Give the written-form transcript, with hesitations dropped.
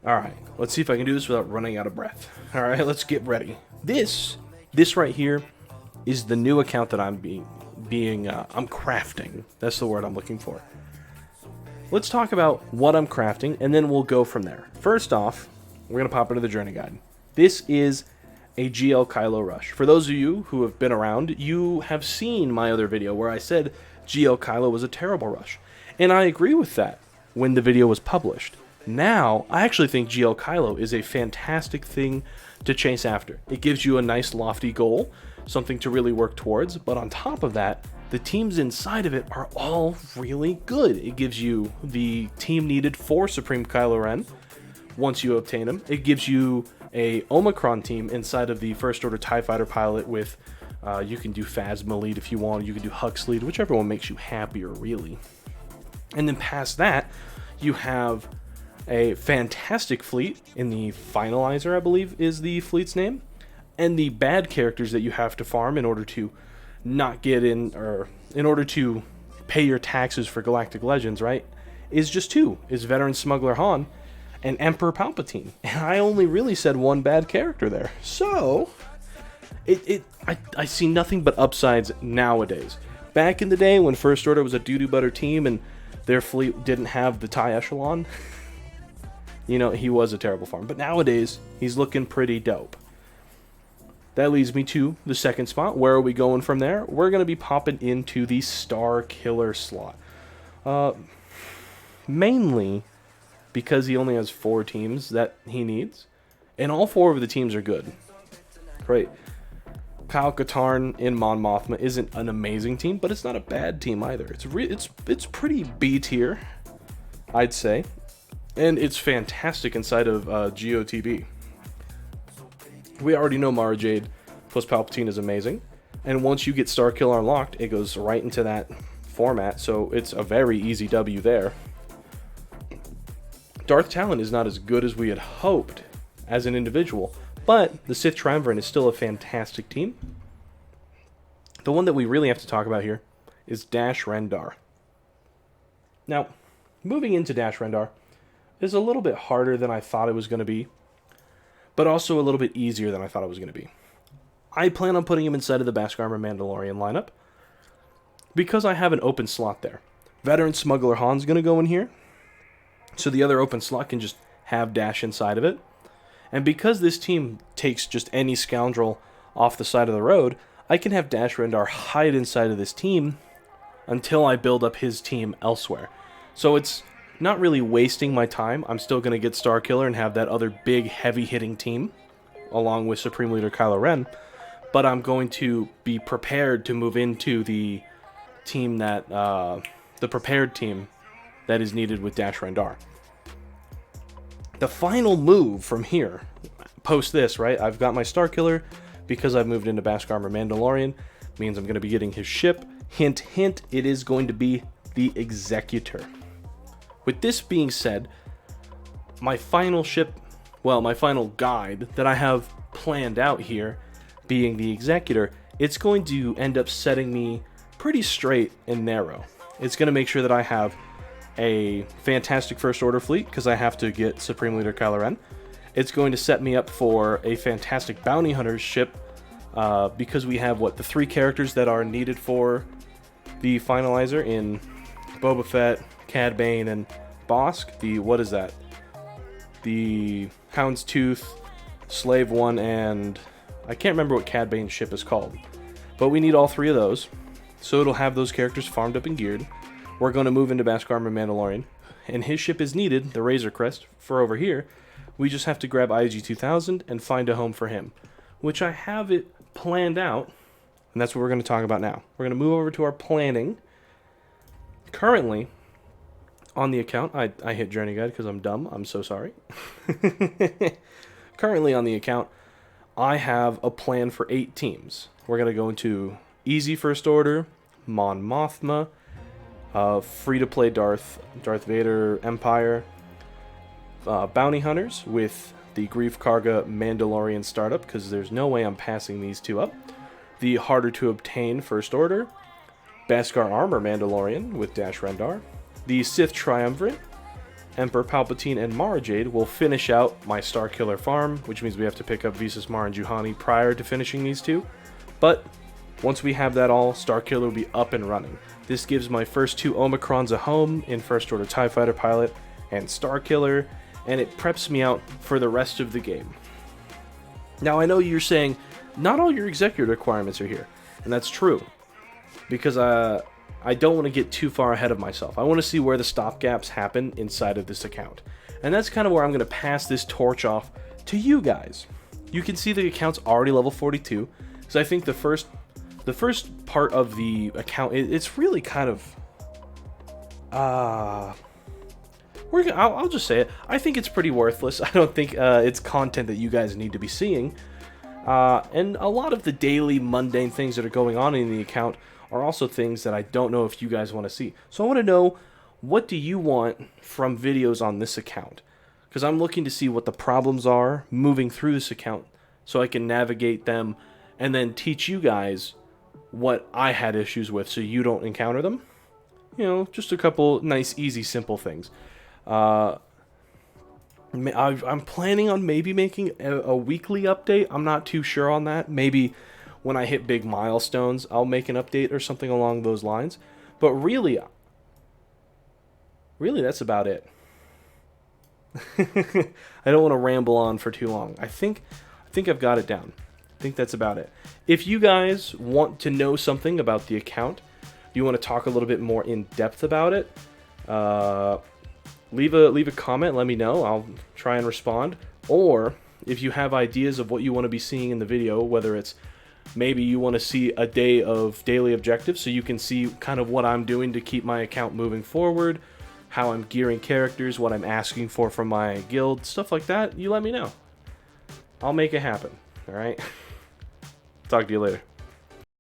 Alright, let's see if I can do this without running out of breath. Alright, let's get ready. This right here is the new account that I'm I'm crafting. That's the word I'm looking for. Let's talk about what I'm crafting, and then we'll go from there. First off, we're going to pop into the journey guide. This is a GL Kylo rush. For those of you who have been around, you have seen my other video where I said GL Kylo was a terrible rush. And I agree with that when the video was published. Now, I actually think GL Kylo is a fantastic thing to chase after. It gives you a nice lofty goal, something to really work towards, but on top of that, the teams inside of it are all really good. It gives you the team needed for Supreme Kylo Ren once you obtain him. It gives you a Omicron team inside of the First Order TIE Fighter pilot with, you can do Phasma lead if you want, you can do Hux lead, whichever one makes you happier, really. And then past that, you have a fantastic fleet in the Finalizer, I believe is the fleet's name, and the bad characters that you have to farm in order to not get in, or in order to pay your taxes for Galactic Legends, right, is just two. Is Veteran Smuggler Han and Emperor Palpatine. And I only really said one bad character there. So, I see nothing but upsides nowadays. Back in the day when First Order was a doo-doo butter team and their fleet didn't have the TIE Echelon, you know, he was a terrible farm. But nowadays, he's looking pretty dope. That leads me to the second spot. Where are we going from there? We're going to be popping into the Starkiller slot. Mainly because he only has 4 teams that he needs. And all 4 of the teams are good. Right. Kyle Katarn in Mon Mothma isn't an amazing team, but it's not a bad team either. It's pretty B tier, I'd say. And it's fantastic inside of GOTB. We already know Mara Jade plus Palpatine is amazing. And once you get Starkiller unlocked, it goes right into that format. So it's a very easy W there. Darth Talon is not as good as we had hoped as an individual. But the Sith Triumvirate is still a fantastic team. The one that we really have to talk about here is Dash Rendar. Now, moving into Dash Rendar is a little bit harder than I thought it was going to be, but also a little bit easier than I thought it was going to be. I plan on putting him inside of the Beskar Armor Mandalorian lineup because I have an open slot there. Veteran Smuggler Han's going to go in here, so the other open slot can just have Dash inside of it. And because this team takes just any scoundrel off the side of the road, I can have Dash Rendar hide inside of this team until I build up his team elsewhere. So it's not really wasting my time. I'm still going to get Starkiller and have that other big, heavy-hitting team, along with Supreme Leader Kylo Ren. But I'm going to be prepared to move into the team that, the prepared team that is needed with Dash Rendar. The final move from here, post this, right? I've got my Starkiller because I've moved into Beskar Armor Mandalorian. Means I'm going to be getting his ship. Hint, hint, it is going to be the Executor. With this being said, my final ship, well, my final guide that I have planned out here, being the Executor, it's going to end up setting me pretty straight and narrow. It's going to make sure that I have a fantastic First Order fleet, because I have to get Supreme Leader Kylo Ren. It's going to set me up for a fantastic Bounty Hunter ship, because we have, the 3 characters that are needed for the Finalizer in Boba Fett, Cad Bane, and Bosk. The Houndstooth, Slave 1, and I can't remember what Cad Bane's ship is called. But we need all 3 of those, so it'll have those characters farmed up and geared. We're going to move into Beskar Armor Mandalorian, and his ship is needed, the Razor Crest, for over here. We just have to grab IG-2000 and find a home for him, which I have it planned out, and that's what we're going to talk about now. We're going to move over to our planning. Currently, on the account, I hit Journey Guide because I'm dumb. I'm so sorry. Currently on the account, I have a plan for 8 teams. We're going to go into Easy First Order, Mon Mothma, free-to-play Darth Vader Empire, Bounty Hunters with the Grief Karga Mandalorian startup, because there's no way I'm passing these 2 up. The harder-to-obtain First Order, Beskar Armor Mandalorian with Dash Rendar, the Sith Triumvirate, Emperor Palpatine and Mara Jade will finish out my Starkiller farm, which means we have to pick up Visas Mar and Juhani prior to finishing these two. But once we have that all, Starkiller will be up and running. This gives my first 2 Omicrons a home in First Order TIE Fighter Pilot and Starkiller, and it preps me out for the rest of the game. Now I know you're saying, not all your Executor requirements are here, and that's true, because I don't want to get too far ahead of myself. I want to see where the stopgaps happen inside of this account. And that's kind of where I'm going to pass this torch off to you guys. You can see the account's already level 42, because I think the first part of the account, it's really kind of... I'll just say it. I think it's pretty worthless. I don't think it's content that you guys need to be seeing. And a lot of the daily mundane things that are going on in the account are also things that I don't know if you guys want to see. So I want to know, what do you want from videos on this account? Because I'm looking to see what the problems are moving through this account so I can navigate them and then teach you guys what I had issues with so you don't encounter them. You know, just a couple nice, easy, simple things. I'm planning on maybe making a weekly update. I'm not too sure on that. Maybe when I hit big milestones, I'll make an update or something along those lines. But really, that's about it. I don't want to ramble on for too long. I think I've got it down. I think that's about it. If you guys want to know something about the account, you want to talk a little bit more in depth about it, leave a comment, let me know. I'll try and respond. Or if you have ideas of what you want to be seeing in the video, whether it's maybe you want to see a day of daily objectives so you can see kind of what I'm doing to keep my account moving forward, how I'm gearing characters, what I'm asking for from my guild, stuff like that, you let me know. I'll make it happen, alright? Talk to you later.